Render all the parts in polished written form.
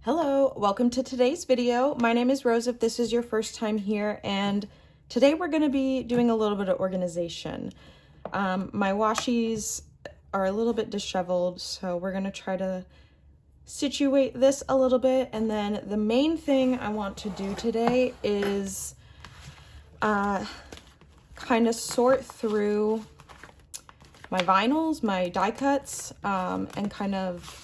Hello, welcome to today's video. My name is Rose if this is your first time here, and today we're going to be doing a little bit of organization. My washies are a little bit disheveled, so we're going to try to situate this a little bit, and then the main thing I want to do today is kind of sort through my vinyls, my die cuts, and kind of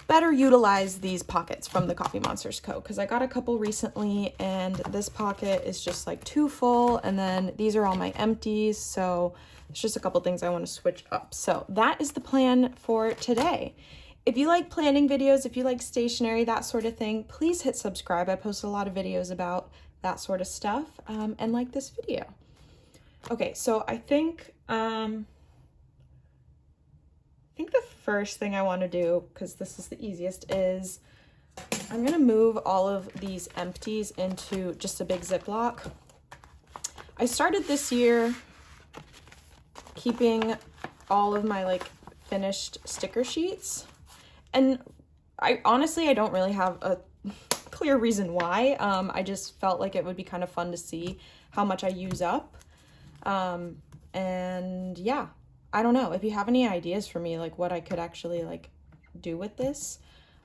better utilize these pockets from the Coffee Monsters Co. because I got a couple recently and this pocket is just like too full, and then these are all my empties, so it's just a couple things I want to switch up. So that is the plan for today. If you like planning videos, if you like stationery, that sort of thing, please hit subscribe. I post a lot of videos about that sort of stuff, and like this video. Okay, so I think the first thing I want to do, because this is the easiest, is I'm going to move all of these empties into just a big Ziploc. I started this year keeping all of my like finished sticker sheets, and I honestly don't really have a clear reason why. I just felt like it would be kind of fun to see how much I use up. And yeah, I don't know if you have any ideas for me, like what I could actually like do with this,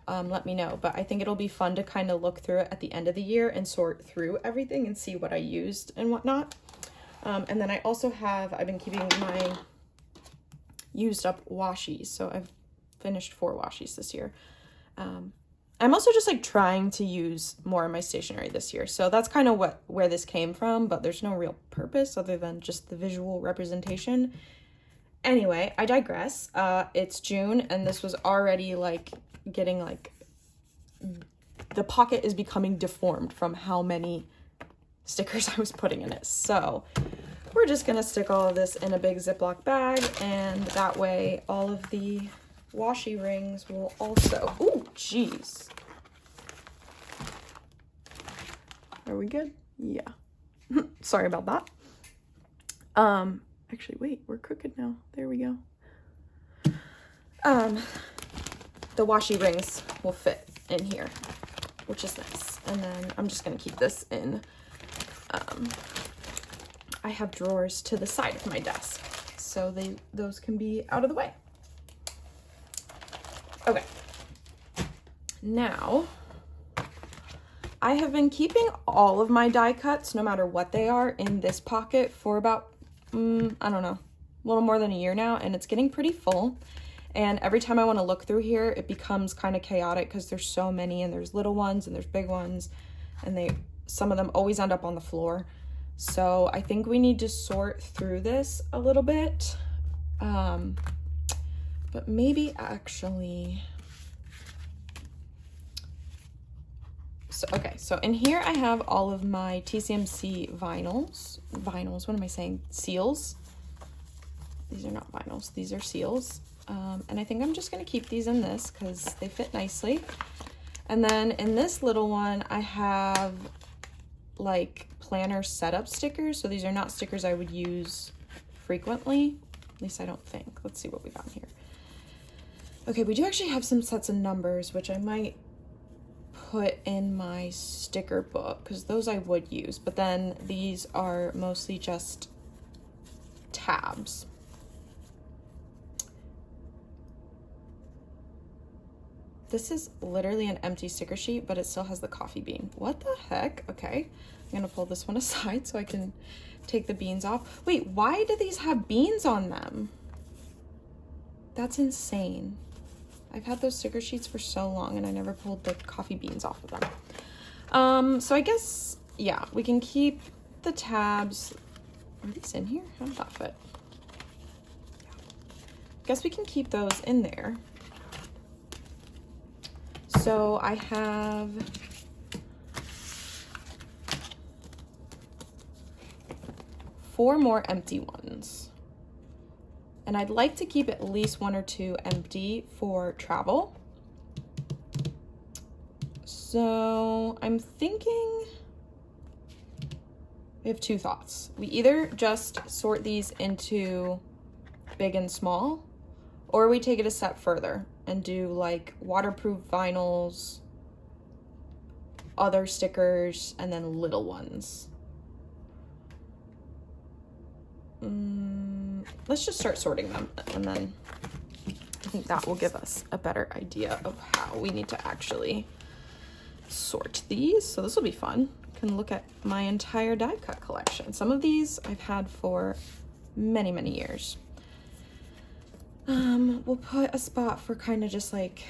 let me know. But I think it'll be fun to kind of look through it at the end of the year and sort through everything and see what I used and whatnot. And then I also I've been keeping my used up washies. So I've finished 4 washies this year. I'm also just like trying to use more of my stationery this year. So that's kind of where this came from, but there's no real purpose other than just the visual representation. Anyway, I digress. It's June and this was already like getting like, the pocket is becoming deformed from how many stickers I was putting in it. So we're just gonna stick all of this in a big Ziploc bag, and that way all of the washi rings will also, ooh, geez. Are we good? Yeah. Sorry about that. Actually, wait, we're crooked now. There we go. The washi rings will fit in here, which is nice. And then I'm just gonna keep this in, I have drawers to the side of my desk, so those can be out of the way. Okay. Now, I have been keeping all of my die cuts, no matter what they are, in this pocket for about I don't know, a little more than a year now, and it's getting pretty full. And every time I want to look through here, it becomes kind of chaotic because there's so many, and there's little ones and there's big ones, and some of them always end up on the floor. So I think we need to sort through this a little bit. But maybe actually, so in here I have all of my TCMC vinyls, what am I saying? Seals. These are not vinyls, these are seals. And I think I'm just gonna keep these in this because they fit nicely. And then in this little one, I have like planner setup stickers. So these are not stickers I would use frequently, at least I don't think. Let's see what we got here. Okay, we do actually have some sets of numbers, which I might put in my sticker book because those I would use, but then these are mostly just tabs. This is literally an empty sticker sheet, but it still has the coffee bean. What the heck? Okay, I'm gonna pull this one aside so I can take the beans off. Wait, why do these have beans on them? That's insane. I've had those sticker sheets for so long and I never pulled the coffee beans off of them. So I guess, yeah, we can keep the tabs. Are these in here? How did that fit? Yeah. Guess we can keep those in there. So I have four more empty ones. And I'd like to keep at least 1 or 2 empty for travel. So I'm thinking we have 2 thoughts. We either just sort these into big and small, or we take it a step further and do like waterproof vinyls, other stickers, and then little ones. Let's just start sorting them, and then I think that will give us a better idea of how we need to actually sort these. So this will be fun. Can look at my entire die cut collection. Some of these I've had for many, many years. We'll put a spot for kind of just like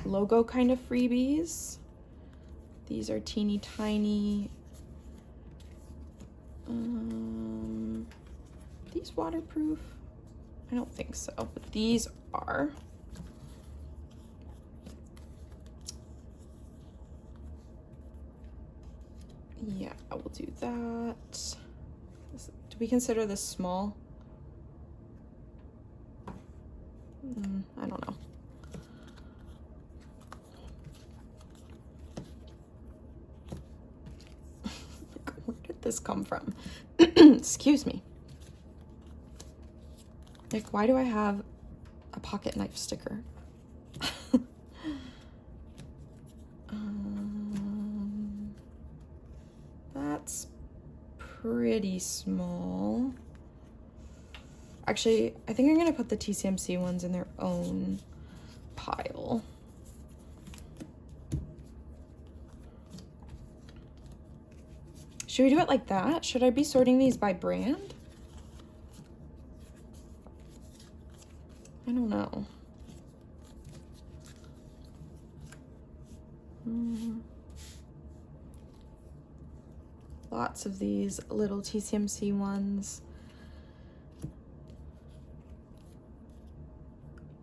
logo kind of freebies. These are teeny tiny. These waterproof? I don't think so, but these are. Yeah, I will do that. Do we consider this small? I don't know. Where did this come from? Excuse me. Like, why do I have a pocket knife sticker? That's pretty small. Actually, I think I'm gonna put the TCMC ones in their own pile. Should we do it like that? Should I be sorting these by brand? I don't know. Lots of these little TCMC ones.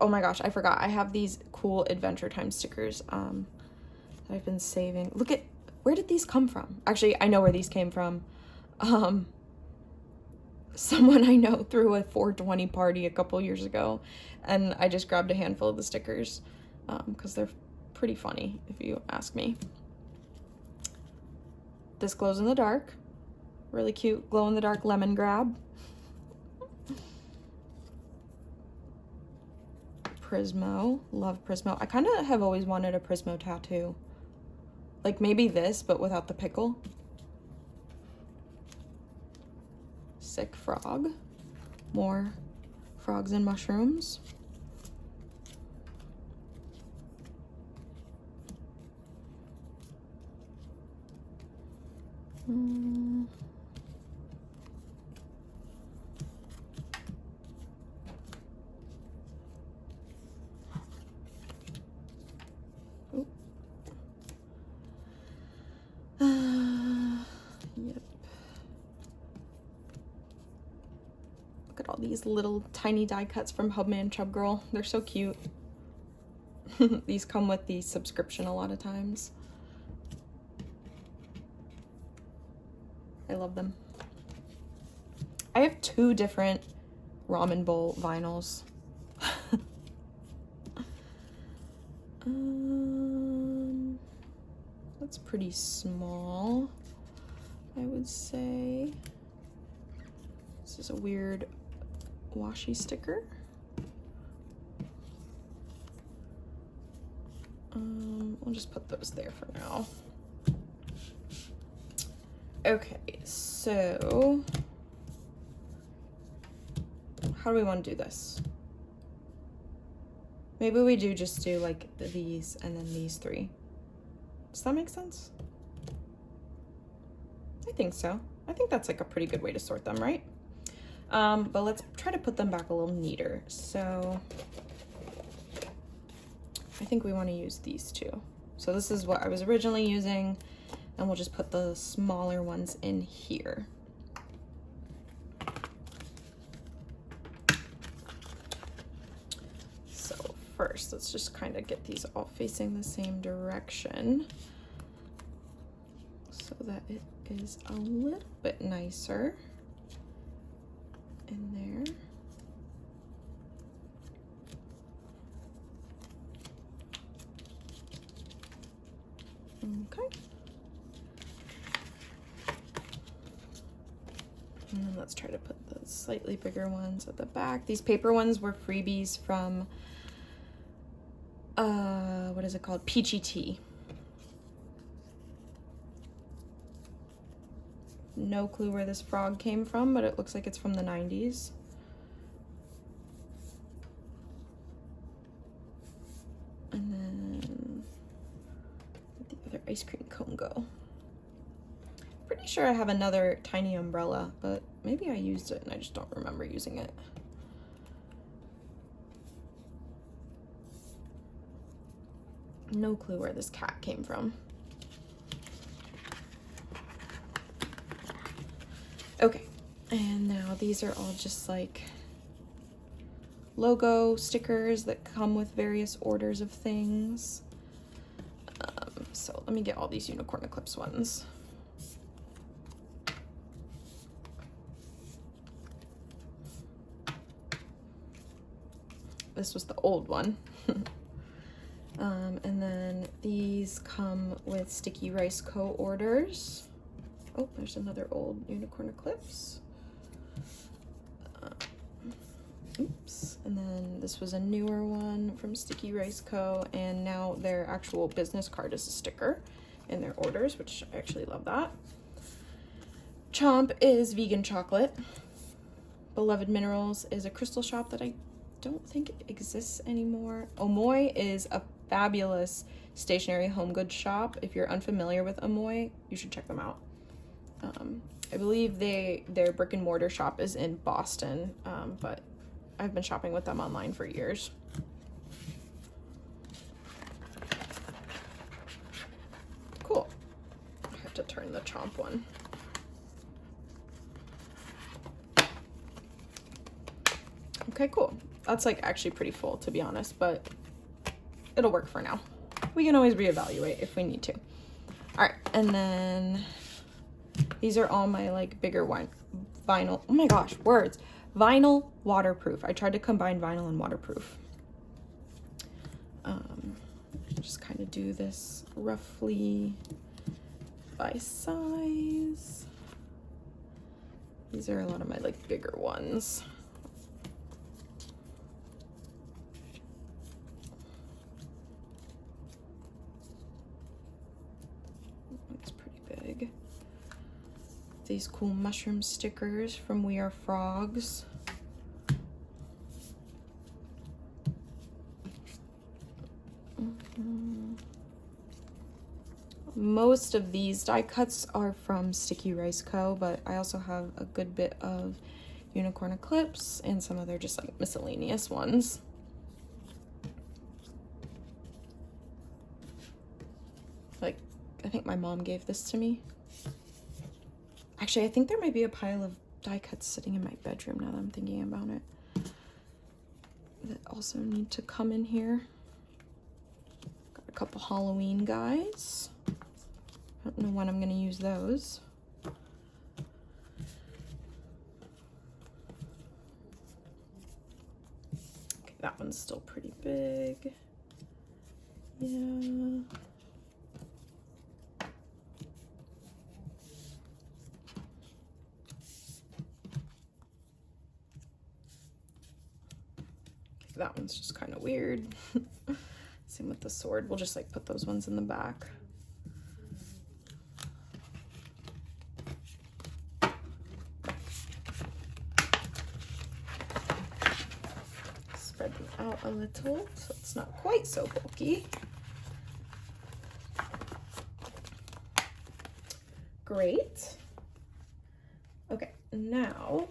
Oh my gosh, I forgot. I have these cool Adventure Time stickers that I've been saving. Look at, where did these come from? Actually, I know where these came from. Someone I know threw a 420 party a couple years ago, and I just grabbed a handful of the stickers because they're pretty funny, if you ask me. This glows in the dark. Really cute glow in the dark lemon grab. Prismo, love Prismo. I kind of have always wanted a Prismo tattoo. Like maybe this, but without the pickle. Sick frog. More frogs and mushrooms. Yep. Look at all these little tiny die cuts from Hubman Chub Girl. They're so cute. These come with the subscription a lot of times. I love them. I have 2 different ramen bowl vinyls. That's pretty small, I would say. This is a weird washi sticker. I'll just put those there for now. Okay, so how do we want to do this? Maybe we just do like these and then these 3. Does that make sense? I think so. I think that's like a pretty good way to sort them, right? But let's try to put them back a little neater. So I think we want to use these 2. So this is what I was originally using, and we'll just put the smaller ones in here. So first, let's just kind of get these all facing the same direction so that it is a little bit nicer in there. Okay. And then let's try to put the slightly bigger ones at the back. These paper ones were freebies from, what is it called? Peachy Tea. No clue where this frog came from, but it looks like it's from the 90s. And then the other ice cream cone go. Pretty sure I have another tiny umbrella, but maybe I used it and I just don't remember using it. No clue where this cat came from. Okay, and now these are all just like logo stickers that come with various orders of things. So let me get all these Unicorn Eclipse ones. This was the old one. And then these come with Sticky Rice Co. orders. Oh, there's another old Unicorn Eclipse. Oops. And then this was a newer one from Sticky Rice Co. And now their actual business card is a sticker in their orders, which I actually love that. Chomp is vegan chocolate. Beloved Minerals is a crystal shop that I don't think it exists anymore. Amoy is a fabulous stationery home goods shop. If you're unfamiliar with Amoy, you should check them out. I believe their brick and mortar shop is in Boston, but I've been shopping with them online for years. Cool. I have to turn the Chomp one. Okay, cool. That's like actually pretty full, to be honest, but it'll work for now. We can always reevaluate if we need to. All right, and then these are all my like bigger vinyl. Oh my gosh, words. Vinyl waterproof. I tried to combine vinyl and waterproof. Just kind of do this roughly by size. These are a lot of my like bigger ones. It's pretty big. These cool mushroom stickers from We Are Frogs. Most of these die cuts are from Sticky Rice Co., but I also have a good bit of Unicorn Eclipse and some other just like miscellaneous ones. Like, I think my mom gave this to me. Actually, I think there might be a pile of die cuts sitting in my bedroom now that I'm thinking about it, that also need to come in here. Got a couple Halloween guys. I don't know when I'm going to use those. Okay, that one's still pretty big. Yeah. That one's just kind of weird. Same with the sword. We'll just like put those ones in the back. Spread them out a little so it's not quite so bulky. Great. Okay, now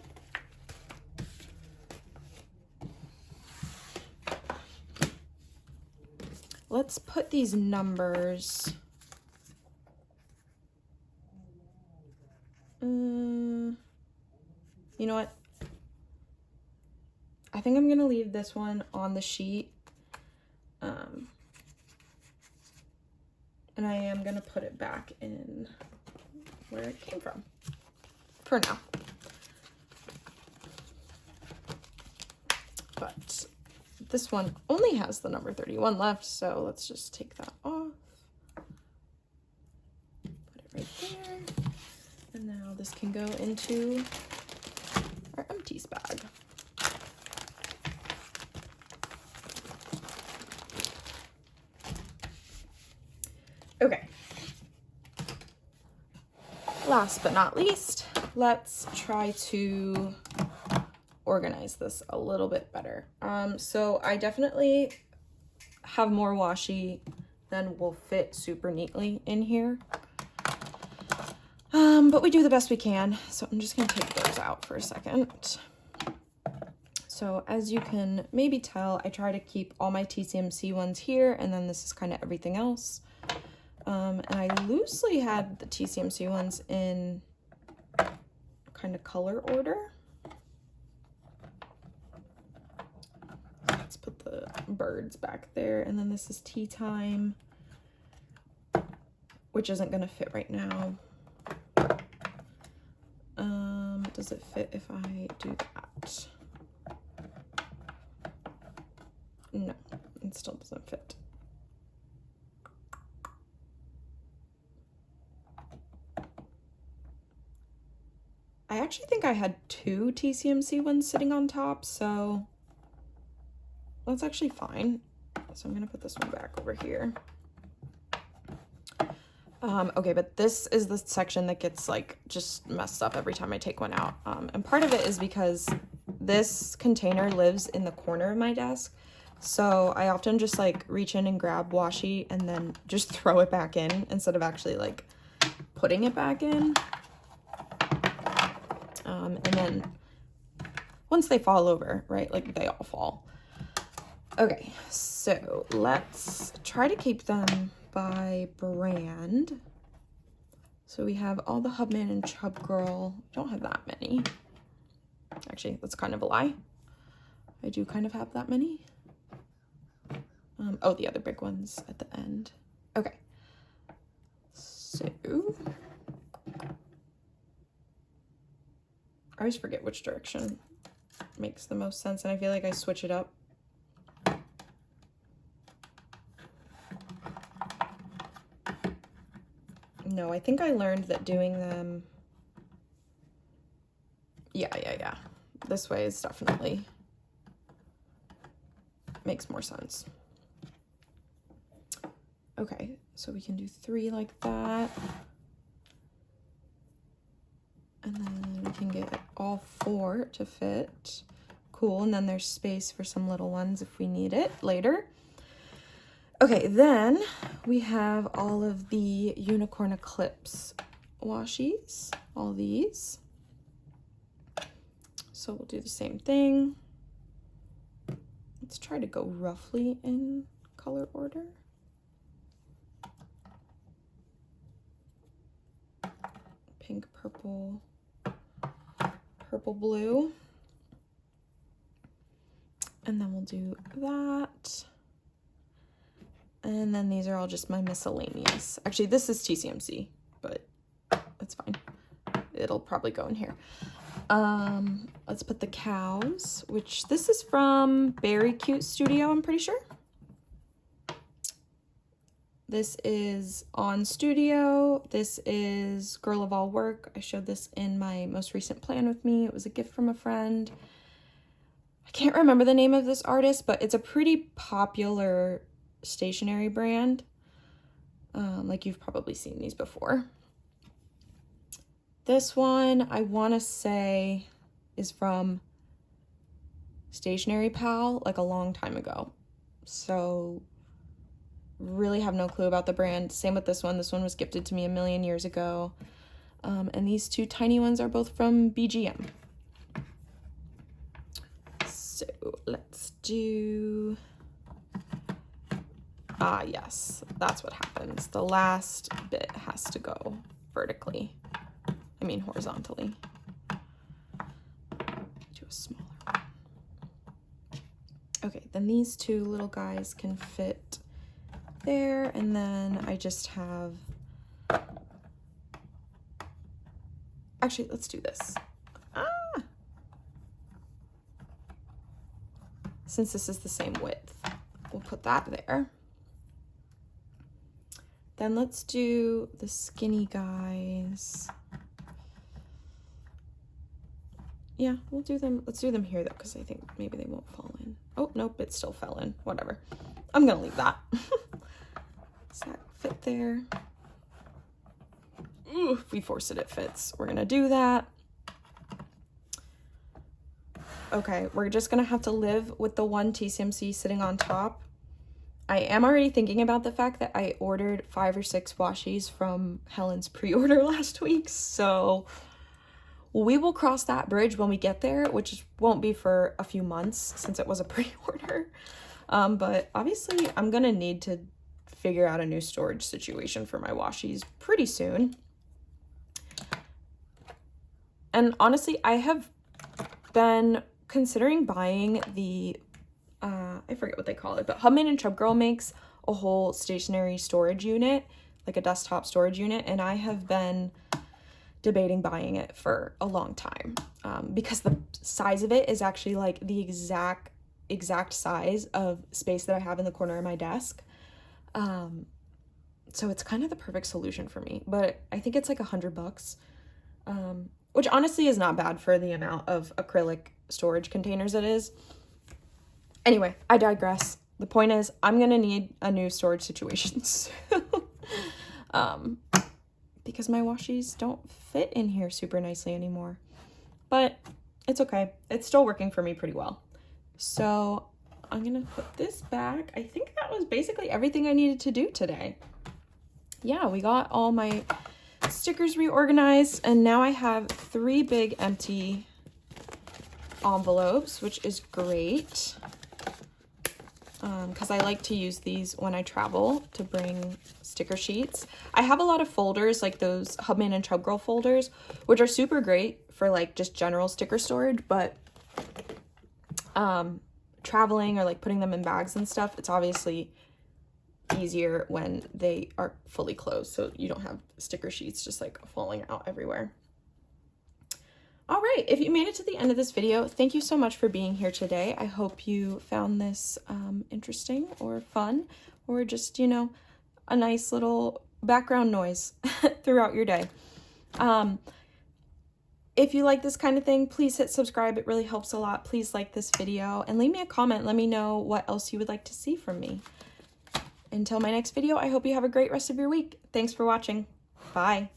let's put these numbers. You know what? I think I'm going to leave this one on the sheet. And I am going to put it back in where it came from for now. But this one only has the number 31 left, so let's just take that off. Put it right there. And now this can go into our empties bag. Okay. Last but not least, let's try to organize this a little bit better. So I definitely have more washi than will fit super neatly in here. But we do the best we can. So I'm just gonna take those out for a second. So as you can maybe tell, I try to keep all my TCMC ones here, and then this is kind of everything else. And I loosely had the TCMC ones in kind of color order. Let's put the birds back there, and then this is tea time, which isn't gonna fit right now. Does it fit if I do that? No, it still doesn't fit. I actually think I had 2 TCMC ones sitting on top, so that's actually fine. So I'm gonna put this one back over here. Okay, but this is the section that gets like just messed up every time I take one out. And part of it is because this container lives in the corner of my desk. So I often just like reach in and grab washi and then just throw it back in instead of actually like putting it back in. And then once they fall over, right, like they all fall. Okay, so let's try to keep them by brand. So we have all the Hubman and Chub Girl. Don't have that many. Actually, that's kind of a lie. I do kind of have that many. Oh, the other big ones at the end. Okay. So I always forget which direction makes the most sense, and I feel like I switch it up. No, I think I learned that doing them, yeah. This way is definitely makes more sense. Okay, so we can do 3 like that. And then we can get all 4 to fit. Cool, and then there's space for some little ones if we need it later. Okay, then we have all of the Unicorn Eclipse washis, all these. So we'll do the same thing. Let's try to go roughly in color order. Pink, purple, purple, blue. And then we'll do that. And then these are all just my miscellaneous. Actually, this is TCMC, but that's fine. It'll probably go in here. Let's put the cows, which this is from Berry Cute Studio, I'm pretty sure. This is On Studio. This is Girl of All Work. I showed this in my most recent plan with me. It was a gift from a friend. I can't remember the name of this artist, but it's a pretty popular stationery brand. Like you've probably seen these before. This one I want to say is from Stationery Pal, like a long time ago. So really have no clue about the brand. Same with this one. This one was gifted to me a million years ago. And these 2 tiny ones are both from BGM. So let's do, yes, that's what happens. The last bit has to go vertically. I mean horizontally. Do a smaller one. Okay, then these 2 little guys can fit there, and then I just have, actually, let's do this. Since this is the same width, we'll put that there. Then let's do the skinny guys. Yeah, we'll do them. Let's do them here though, because I think maybe they won't fall in. Oh, nope, it still fell in. Whatever. I'm gonna leave that. Does that fit there? Ooh, if we force it, it fits. We're gonna do that. Okay, we're just gonna have to live with the one TCMC sitting on top. I am already thinking about the fact that I ordered 5 or 6 washies from Helen's pre-order last week, so we will cross that bridge when we get there, which won't be for a few months since it was a pre-order. But obviously I'm gonna need to figure out a new storage situation for my washies pretty soon. And honestly, I have been considering buying the, I forget what they call it, but Hubman and Chub Girl makes a whole stationery storage unit, like a desktop storage unit, and I have been debating buying it for a long time, because the size of it is actually like the exact size of space that I have in the corner of my desk. So it's kind of the perfect solution for me, but I think it's like $100, which honestly is not bad for the amount of acrylic storage containers it is. Anyway, I digress. The point is, I'm gonna need a new storage situation soon. Because my washies don't fit in here super nicely anymore. But it's okay. It's still working for me pretty well. So I'm gonna put this back. I think that was basically everything I needed to do today. Yeah, we got all my stickers reorganized, and now I have 3 big empty envelopes, which is great. Because I like to use these when I travel to bring sticker sheets. I have a lot of folders, like those Hubman and Chub Girl folders, which are super great for like just general sticker storage, but traveling or like putting them in bags and stuff, it's obviously easier when they are fully closed, so you don't have sticker sheets just like falling out everywhere. All right, if you made it to the end of this video, thank you so much for being here today. I hope you found this interesting or fun, or just, you know, a nice little background noise throughout your day. If you like this kind of thing, please hit subscribe. It really helps a lot. Please like this video and leave me a comment. Let me know what else you would like to see from me. Until my next video, I hope you have a great rest of your week. Thanks for watching. Bye.